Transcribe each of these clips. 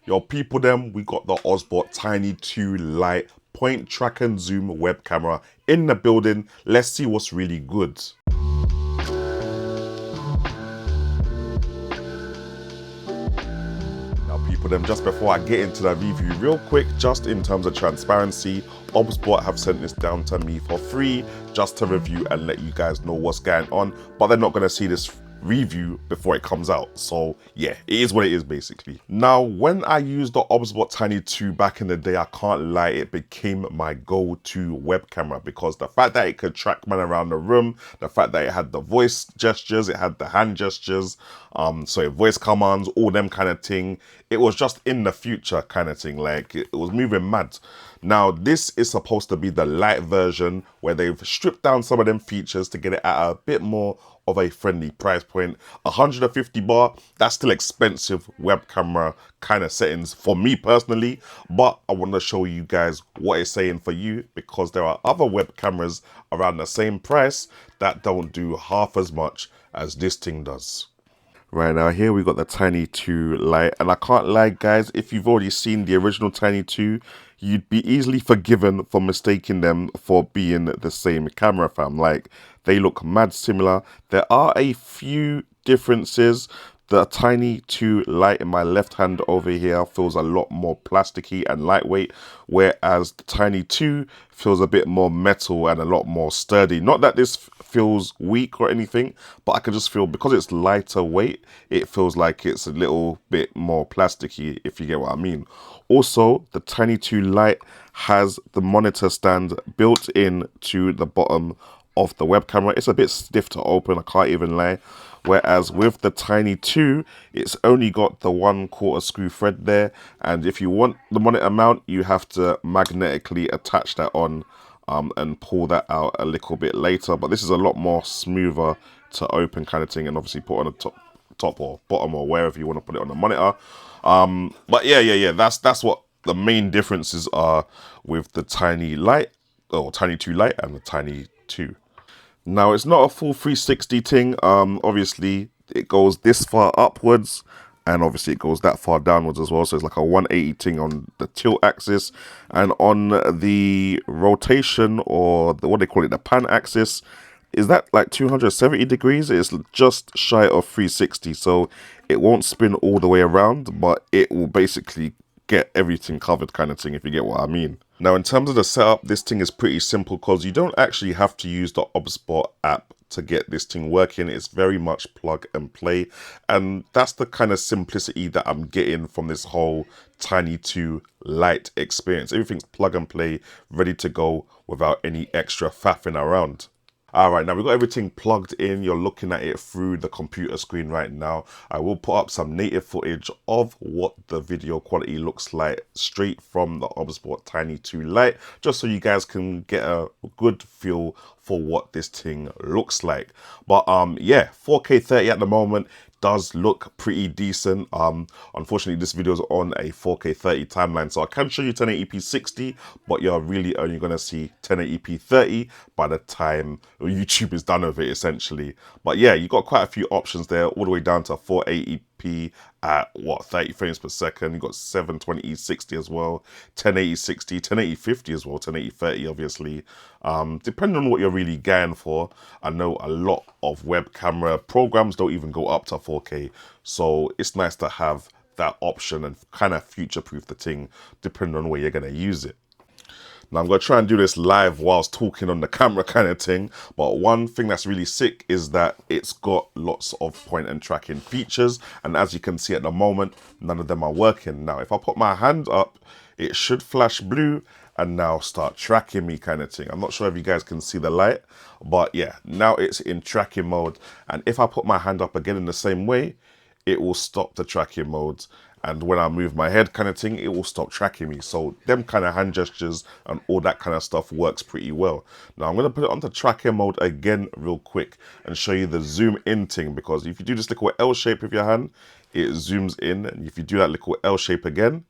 Yo, people them, we got the OBSBOT Tiny 2 Lite point track and zoom web camera in the building. Let's see what's really good. Now, people them, just before I get into the review, real quick, just in terms of transparency, OBSBOT have sent this down to me for free just to review and let you guys know what's going on, but they're not going to see this review before it comes out. So yeah, it is what it is basically. Now, when I used the OBSBOT Tiny 2 back in the day, I can't lie, it became my go-to web camera because the fact that it could track man around the room, the fact that it had the voice gestures, it had the hand gestures, so voice commands, all them kind of thing. It was just in the future kind of thing, like it was moving mad. Now, this is supposed to be the Lite version where they've stripped down some of them features to get it at a bit more of a friendly price point. 150 bar, that's still expensive web camera kind of settings for me personally, but I want to show you guys what it's saying for you because there are other web cameras around the same price that don't do half as much as this thing does. Right, now here we got the Tiny 2 Lite, and I can't lie guys, if you've already seen the original Tiny 2, you'd be easily forgiven for mistaking them for being the same camera fam. Like, they look mad similar. There are a few differences. The Tiny 2 Lite in my left hand over here feels a lot more plasticky and lightweight, whereas the Tiny 2 feels a bit more metal and a lot more sturdy. Not that this feels weak or anything, but I can just feel, because it's lighter weight, it feels like it's a little bit more plasticky, if you get what I mean. Also, the Tiny 2 Lite has the monitor stand built in to the bottom of the web camera. It's a bit stiff to open, I can't even lie. Whereas with the Tiny 2, it's only got the 1/4 screw thread there. And if you want the monitor mount, you have to magnetically attach that on and pull that out a little bit later. But this is a lot more smoother to open kind of thing, and obviously put on the top or bottom or wherever you want to put it on the monitor. But yeah, that's what the main differences are with the Tiny Lite, or Tiny 2 Lite, and the Tiny 2. Now, it's not a full 360 thing. Obviously, it goes this far upwards, and obviously it goes that far downwards as well. So it's like a 180 thing on the tilt axis, and on the rotation, or what they call it, the pan axis, is that like 270 degrees? It's just shy of 360, so it won't spin all the way around, but it will basically get everything covered kind of thing, if you get what I mean. Now, in terms of the setup, this thing is pretty simple because you don't actually have to use the OBSBOT app to get this thing working. It's very much plug and play, and that's the kind of simplicity that I'm getting from this whole Tiny 2 Lite experience. Everything's plug and play, ready to go without any extra faffing around. Alright, now we've got everything plugged in. You're looking at it through the computer screen right now. I will put up some native footage of what the video quality looks like straight from the OBSBOT Tiny 2 Lite, just so you guys can get a good feel for what this thing looks like. But yeah, 4K 30 at the moment does look pretty decent. Unfortunately, this video is on a 4K 30 timeline, so I can show you 1080p 60, but you're really only going to see 1080p 30 by the time YouTube is done with it, essentially. But yeah, you got quite a few options there, all the way down to 480p at what, 30 frames per second. You got 720p 60 as well, 1080 60, 1080 50 as well, 1080 30 obviously. Depending on what you're really going for. I know a lot of web camera programs don't even go up to 4K, so it's nice to have that option and kind of future-proof the thing depending on where you're going to use it. Now, I'm going to try and do this live whilst talking on the camera kind of thing, but one thing that's really sick is that it's got lots of point and tracking features, and as you can see at the moment, none of them are working. Now, if I put my hand up, it should flash blue and now start tracking me kind of thing. I'm not sure if you guys can see the light, but yeah, now it's in tracking mode, and if I put my hand up again in the same way, it will stop the tracking mode, and when I move my head kind of thing, it will stop tracking me. So them kind of hand gestures and all that kind of stuff works pretty well. Now I'm going to put it onto tracking mode again real quick and show you the zoom in thing, because if you do this little L shape with your hand, it zooms in, and if you do that little L shape again,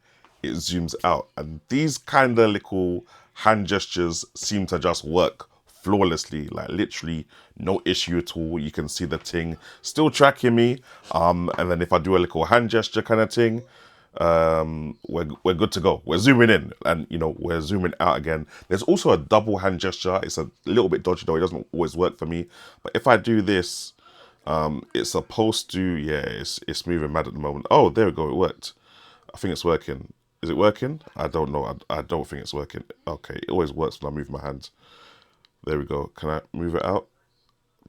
it zooms out. And these kind of little hand gestures seem to just work flawlessly, like literally no issue at all. You can see the thing still tracking me, and then if I do a little hand gesture kind of thing, we're good to go. We're zooming in, and we're zooming out again. There's also a double hand gesture. It's a little bit dodgy though. It doesn't always work for me. But if I do this, it's supposed to, yeah, it's moving mad at the moment. Oh, there we go. It worked. I think it's working. Is it working? I don't know. I don't think it's working. Okay, it always works when I move my hands. There we go. Can I move it out?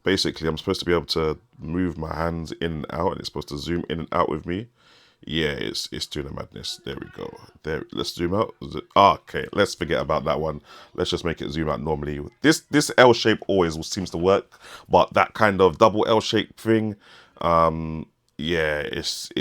Basically, I'm supposed to be able to move my hands in and out, and it's supposed to zoom in and out with me. Yeah, it's doing a madness. There we go. There, let's zoom out. Okay, let's forget about that one. Let's just make it zoom out normally. This L shape always seems to work, but that kind of double L shape thing, yeah, it's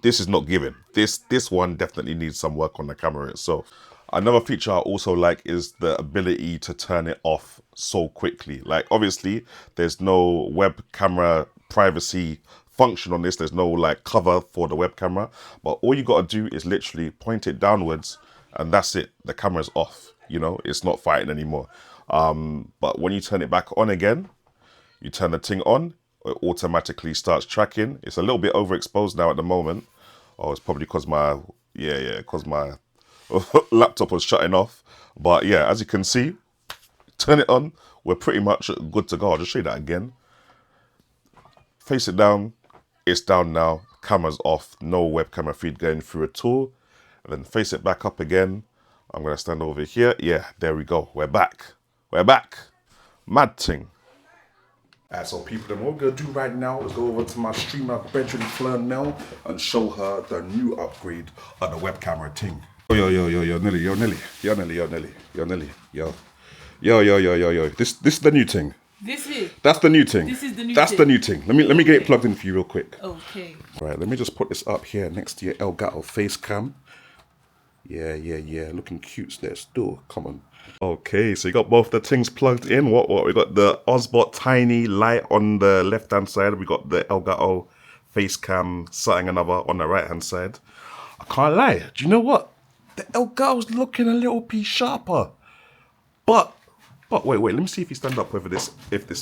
this is not given. This one definitely needs some work on the camera itself. Another feature I also like is the ability to turn it off so quickly. Like, obviously, there's no web camera privacy function on this. There's no like cover for the web camera, but all you got to do is literally point it downwards, and that's it. The camera's off. It's not fighting anymore. But when you turn it back on again, you turn the thing on, it automatically starts tracking. It's a little bit overexposed now at the moment. Oh, it's probably because because my laptop was shutting off. But yeah, as you can see, turn it on, we're pretty much good to go. I'll just show you that again. Face it down, it's down now, camera's off, no web camera feed going through at all. And then face it back up again. I'm gonna stand over here. Yeah, there we go. We're back. We're back. Mad thing. Alright, so people, then what we're gonna do right now is go over to my streamer Benjamin Flurnell and show her the new upgrade of the web camera thing. Yo, Nelly, yo, Nelly, yo, Nelly, yo, Nelly, yo, Nelly, yo. Yo. This is the new thing. This is. That's the new thing. This is the new That's thing. the new thing. Let me get it plugged in for you real quick. Okay. Right, let me just put this up here next to your Elgato face cam. Yeah. Looking cute there still. Come on. Okay, so you got both the things plugged in. What? We got the OBSBOT tiny light on the left hand side. We got the Elgato face cam something another on the right hand side. I can't lie. Do you know what? The Elgato's looking a little piece sharper. But wait, let me see if you stand up if this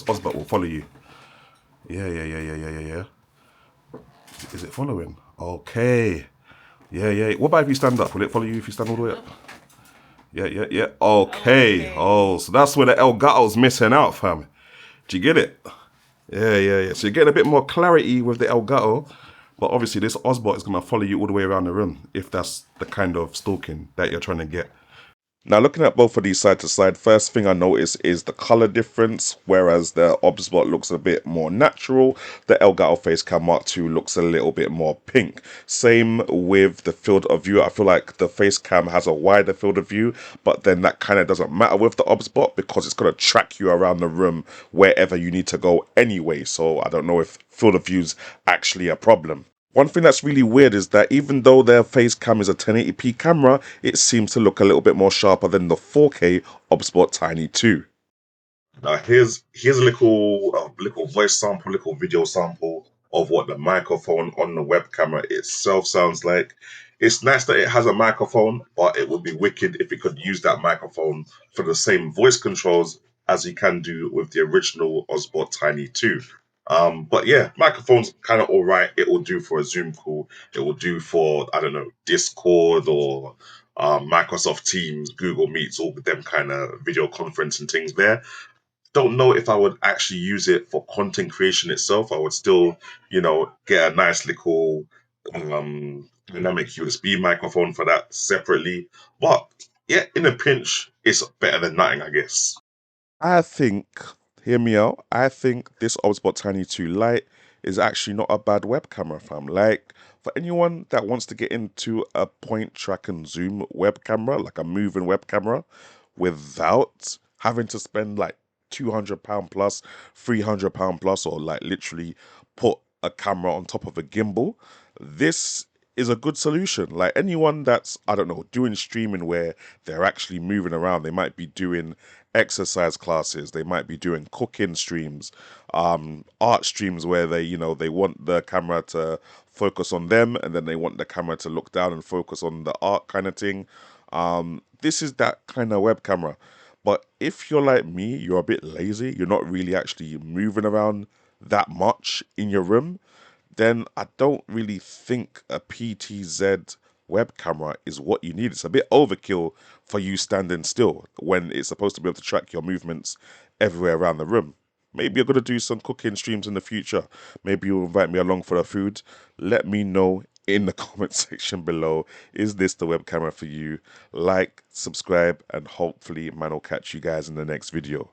OBSBOT will follow you. Yeah. Is it following? Okay. Yeah. What about if you stand up? Will it follow you if you stand all the way up? Yeah. Okay. Oh, so that's where the Elgato's missing out, fam. Do you get it? Yeah. So you're getting a bit more clarity with the Elgato, but obviously this OBSBOT is gonna follow you all the way around the room if that's the kind of stalking that you're trying to get. Now, looking at both of these side to side, first thing I notice is the color difference. Whereas the OBSBOT looks a bit more natural, the Elgato Facecam Mark II looks a little bit more pink. Same with the field of view. I feel like the Facecam has a wider field of view, but then that kind of doesn't matter with the OBSBOT because it's going to track you around the room wherever you need to go anyway. So I don't know if field of view's actually a problem. One thing that's really weird is that even though their face cam is a 1080p camera, it seems to look a little bit more sharper than the 4K OBSBOT Tiny 2. Now here's a little voice sample, little video sample of what the microphone on the web camera itself sounds like. It's nice that it has a microphone, but it would be wicked if it could use that microphone for the same voice controls as you can do with the original OBSBOT Tiny 2. But yeah, microphone's kind of all right. It will do for a Zoom call. It will do for, I don't know, Discord or Microsoft Teams, Google Meets, all them kind of video conferencing things there. Don't know if I would actually use it for content creation itself. I would still, get a nice little dynamic USB microphone for that separately. But yeah, in a pinch, it's better than nothing, I guess. I think, hear me out, I think this OBSBOT Tiny 2 Lite is actually not a bad web camera, fam. Like, for anyone that wants to get into a point, track, and zoom web camera, like a moving web camera, without having to spend like £200 plus, £300 plus, or like literally put a camera on top of a gimbal, this is a good solution. Like anyone that's, I don't know, doing streaming where they're actually moving around, they might be doing exercise classes, they might be doing cooking streams, art streams where they want the camera to focus on them and then they want the camera to look down and focus on the art kind of thing. This is that kind of web camera. But if you're like me, you're a bit lazy, you're not really actually moving around that much in your room, then I don't really think a PTZ web camera is what you need. It's a bit overkill for you standing still when it's supposed to be able to track your movements everywhere around the room. Maybe you're going to do some cooking streams in the future. Maybe you'll invite me along for the food. Let me know in the comment section below. Is this the web camera for you? Like, subscribe, and hopefully man will catch you guys in the next video.